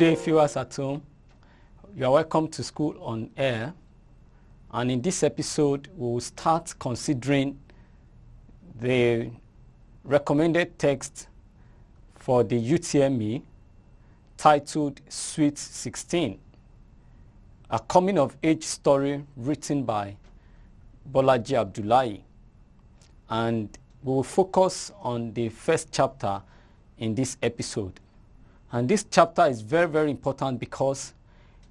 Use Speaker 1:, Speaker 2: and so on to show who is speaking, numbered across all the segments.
Speaker 1: day, viewers at home. You are welcome to School on Air. And in this episode, we will start considering the recommended text for the UTME titled Sweet 16, a coming-of-age story written by Bolaji Abdullahi. And we will focus on the first chapter in this episode. And this chapter is very, very important because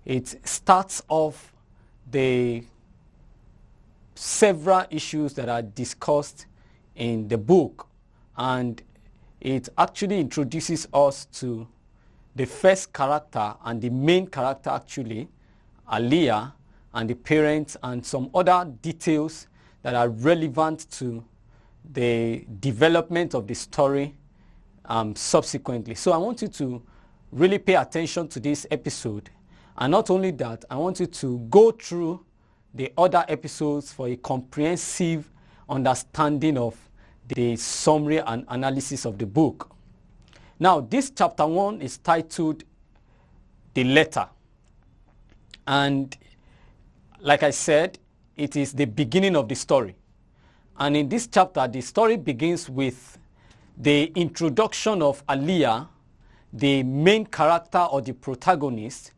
Speaker 1: it starts off the several issues that are discussed in the book, and it actually introduces us to the first character and the main character, actually, Aliyah, and the parents, and some other details that are relevant to the development of the story subsequently. So I want you to really pay attention to this episode, and not only that, I want you to go through the other episodes for a comprehensive understanding of the summary and analysis of the book. Now, this chapter 1 is titled The Letter, and like I said, it is the beginning of the story. And in this chapter, the story begins with the introduction of Aliyah, the main character or the protagonist,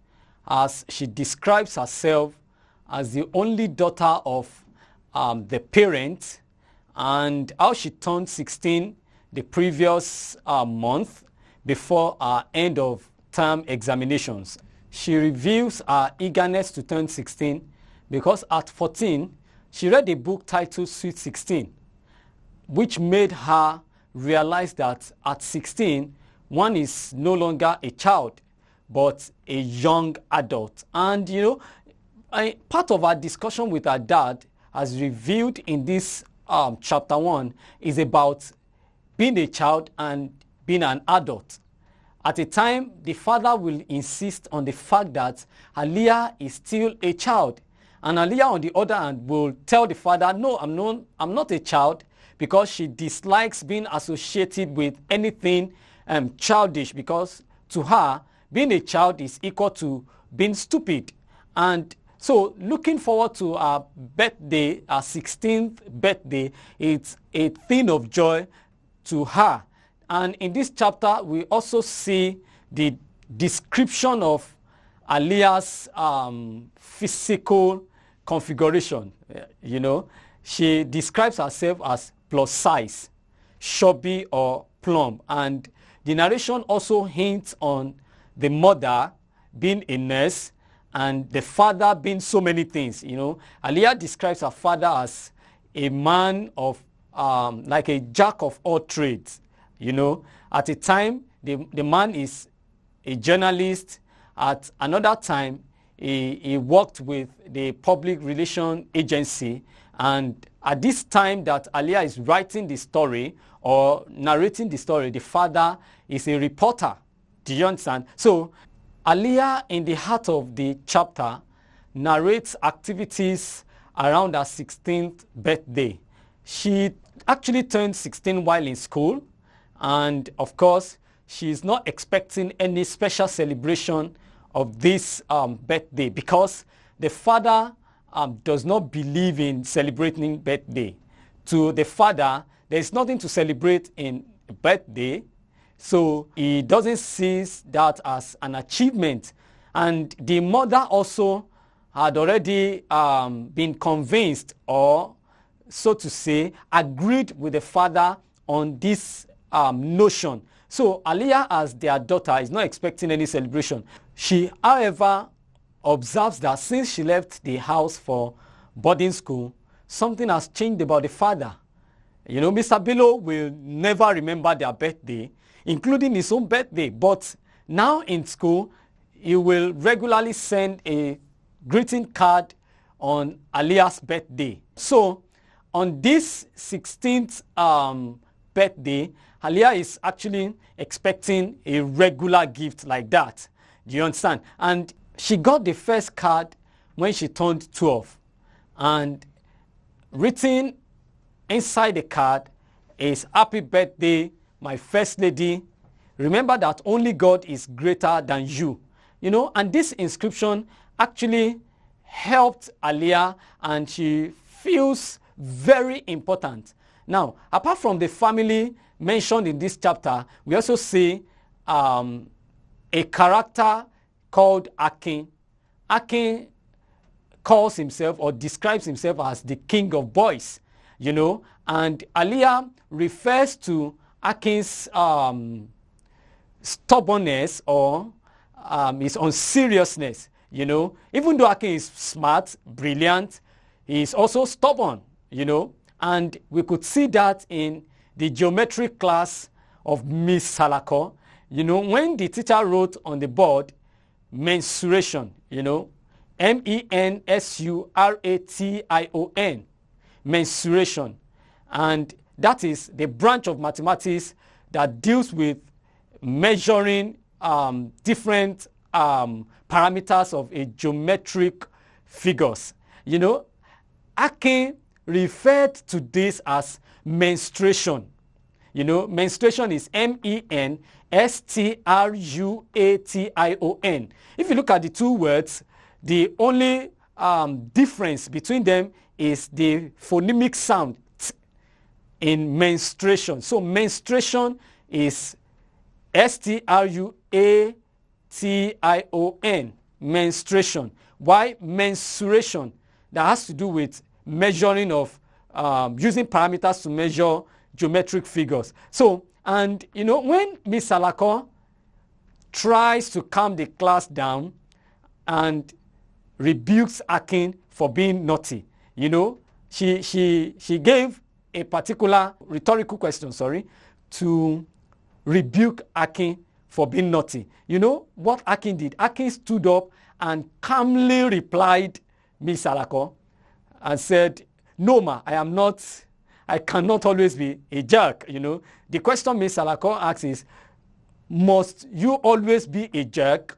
Speaker 1: as she describes herself as the only daughter of the parent, and how she turned 16 the previous month before our end of term examinations. She reveals her eagerness to turn 16 because at 14, she read a book titled Sweet 16, which made her realize that at 16, one is no longer a child, but a young adult. And, part of our discussion with our dad, as revealed in this chapter 1, is about being a child and being an adult. At a time, the father will insist on the fact that Aliyah is still a child. And Aliyah, on the other hand, will tell the father, no, I'm not a child, because she dislikes being associated with anything childish, because to her, being a child is equal to being stupid. And so looking forward to our birthday, our 16th birthday, it's a thing of joy to her. And in this chapter, we also see the description of Aliyah's physical configuration. She describes herself as plus size, chubby or plump. And the narration also hints on the mother being a nurse and the father being so many things. Aliyah describes her father as a man of like a jack of all trades. At a time, the man is a journalist. At another time, he worked with the public relation agency. And at this time that Aliyah is writing the story or narrating the story, the father is a reporter. Do you understand? So Aliyah, in the heart of the chapter, narrates activities around her 16th birthday. She actually turned 16 while in school, and of course, she is not expecting any special celebration of this birthday, because the father does not believe in celebrating birthday. To the father, there is nothing to celebrate in a birthday, so he doesn't see that as an achievement. And the mother also had already been convinced, or so to say, agreed with the father on this notion. So Aliyah, as their daughter, is not expecting any celebration. She, however, observes that since she left the house for boarding school, something has changed about the father. Mr. Bello will never remember their birthday, including his own birthday. But now in school, he will regularly send a greeting card on Aliyah's birthday. So on this 16th birthday, Aliyah is actually expecting a regular gift like that. Do you understand? And she got the first card when she turned 12. And written inside the card is, "Happy birthday, my first lady. Remember that only God is greater than you." and this inscription actually helped Aliyah, and she feels very important. Now, apart from the family mentioned in this chapter, we also see a character called Akin. Akin calls himself or describes himself as the king of boys, and Aliyah refers to Akin's stubbornness or his unseriousness. Even though Akin is smart, brilliant, he is also stubborn, and we could see that in the geometry class of Miss Salako. When the teacher wrote on the board mensuration, mensuration, mensuration, and that is the branch of mathematics that deals with measuring different parameters of a geometric figures. Akin referred to this as menstruation. Menstruation is menstruation. If you look at the two words, the only difference between them is the phonemic sound in menstruation. So menstruation is struation, menstruation. Why mensuration? That has to do with measuring of using parameters to measure geometric figures. So, and when Miss Salako tries to calm the class down and rebukes Akin for being naughty, she gave a particular rhetorical question, to rebuke Akin for being naughty. What Akin did? Akin stood up and calmly replied Miss Salako and said, "No, ma, I cannot always be a jerk." The question Miss Salako asks is, must you always be a jerk?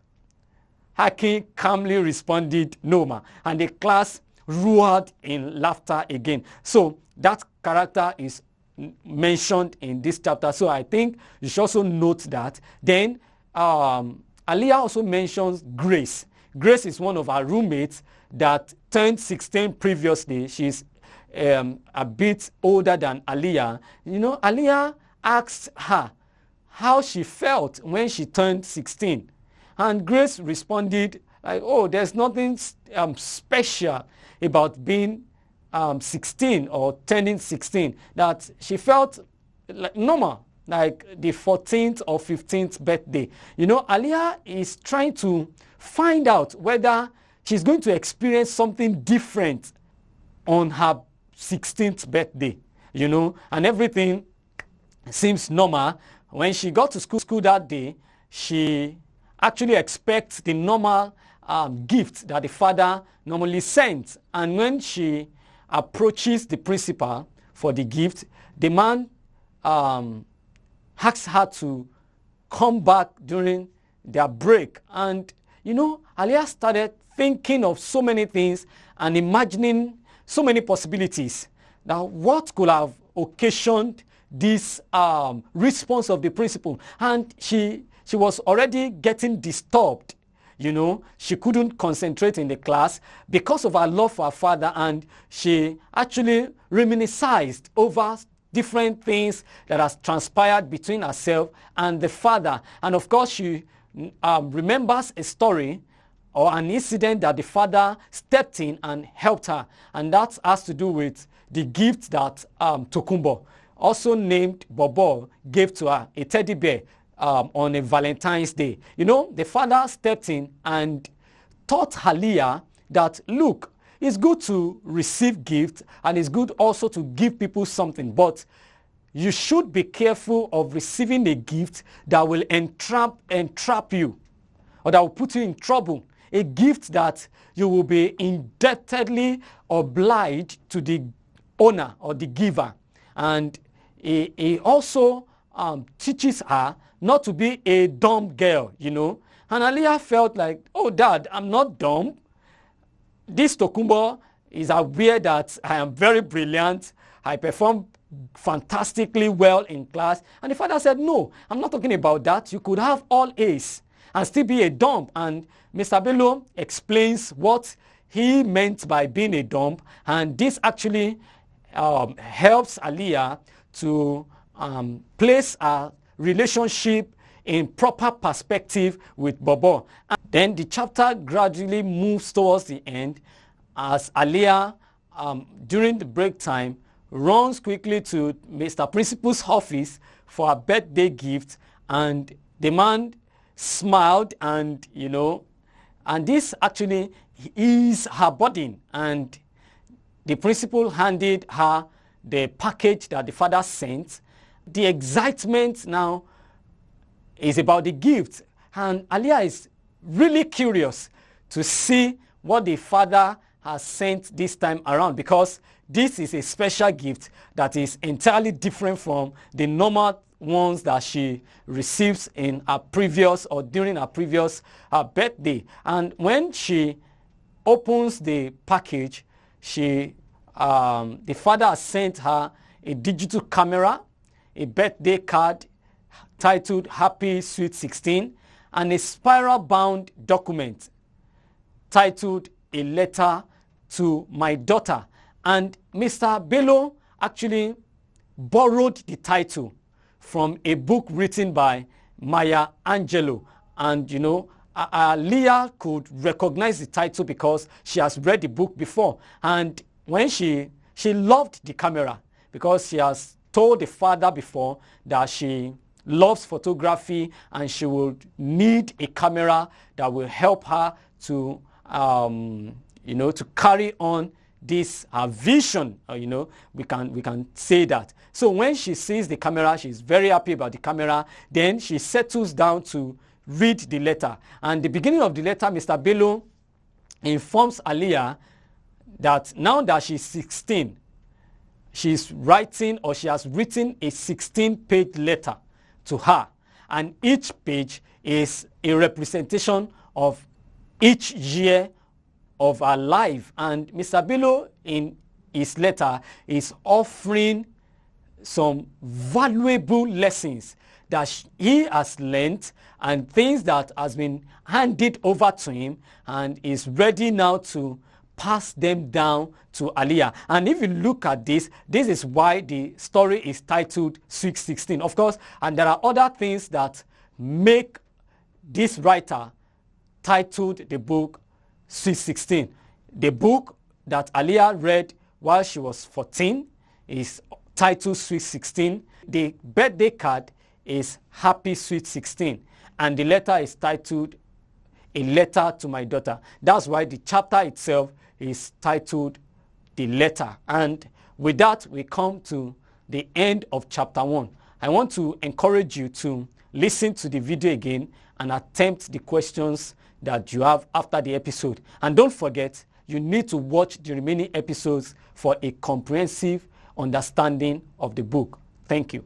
Speaker 1: Akin calmly responded, "No, ma," and the class roared in laughter again. So that character is mentioned in this chapter. So I think you should also note that. Then Aliyah also mentions Grace. Grace is one of our roommates that turned 16 previously. She's a bit older than Aliyah. Aliyah asked her how she felt when she turned 16. And Grace responded like, "Oh, there's nothing special about being 16 or turning 16, that she felt like normal, like the 14th or 15th birthday." Aliyah is trying to find out whether she's going to experience something different on her 16th birthday, and everything seems normal. When she got to school that day, she actually expects the normal gift that the father normally sends. And when she approaches the principal for the gift, the man asks her to come back during their break. And Aliyah started thinking of so many things and imagining so many possibilities. Now, what could have occasioned this response of the principal? And she was already getting disturbed. She couldn't concentrate in the class because of her love for her father, and she actually reminisced over different things that has transpired between herself and the father. And of course, she remembers a story or an incident that the father stepped in and helped her, and that has to do with the gift that Tokumbo, also named Bobo, gave to her, a teddy bear, on a Valentine's Day. The father stepped in and taught Aliyah that, look, it's good to receive gifts and it's good also to give people something, but you should be careful of receiving a gift that will entrap you or that will put you in trouble. A gift that you will be indebtedly obliged to the owner or the giver. And he also teaches her not to be a dumb girl, And Aliyah felt like, "Oh, Dad, I'm not dumb. This Tokumbo is aware that I am very brilliant. I perform fantastically well in class." And the father said, "No, I'm not talking about that. You could have all A's. and still be a dump. And Mr. Bello explains what he meant by being a dump, and this actually helps Aliyah to place a relationship in proper perspective with Bobo. And then the chapter gradually moves towards the end as Aliyah, during the break time, runs quickly to Mr. Principal's office for a birthday gift, and the man smiled, and and this actually is her burden, and the principal handed her the package that the father sent. The excitement now is about the gift, and Aliyah is really curious to see what the father has sent this time around, because this is a special gift that is entirely different from the normal ones that she receives in her previous or during her previous birthday. And when she opens the package, the father has sent her a digital camera, a birthday card titled Happy Sweet 16, and a spiral bound document titled A Letter to My Daughter. And Mr. Bello actually borrowed the from a book written by Maya Angelou. And Aliyah could recognize the title because she has read the book before. And when she loved the camera, because she has told the father before that she loves photography and she would need a camera that will help her to to carry on this vision. We can say that. So when she sees the camera, she's very happy about the camera. Then she settles down to read the letter. And the beginning of the letter, Mr. Bello informs Aliyah that now that she's 16, she's writing, or she has written, a 16-page letter to her. And each page is a representation of each year of her life. And Mr. Bello, in his letter, is offering some valuable lessons that he has learned and things that has been handed over to him, and is ready now to pass them down to Aliyah. And if you look at this is why the story is titled Sweet 16. Of course, and there are other things that make this writer titled the book Sweet 16. The book that Aliyah read while she was 14 is titled Sweet 16. The birthday card is Happy Sweet 16. And the letter is titled A Letter to My Daughter. That's why the chapter itself is titled The Letter. And with that, we come to the end of chapter 1. I want to encourage you to listen to the video again and attempt the questions that you have after the episode. And don't forget, you need to watch the remaining episodes for a comprehensive understanding of the book. Thank you.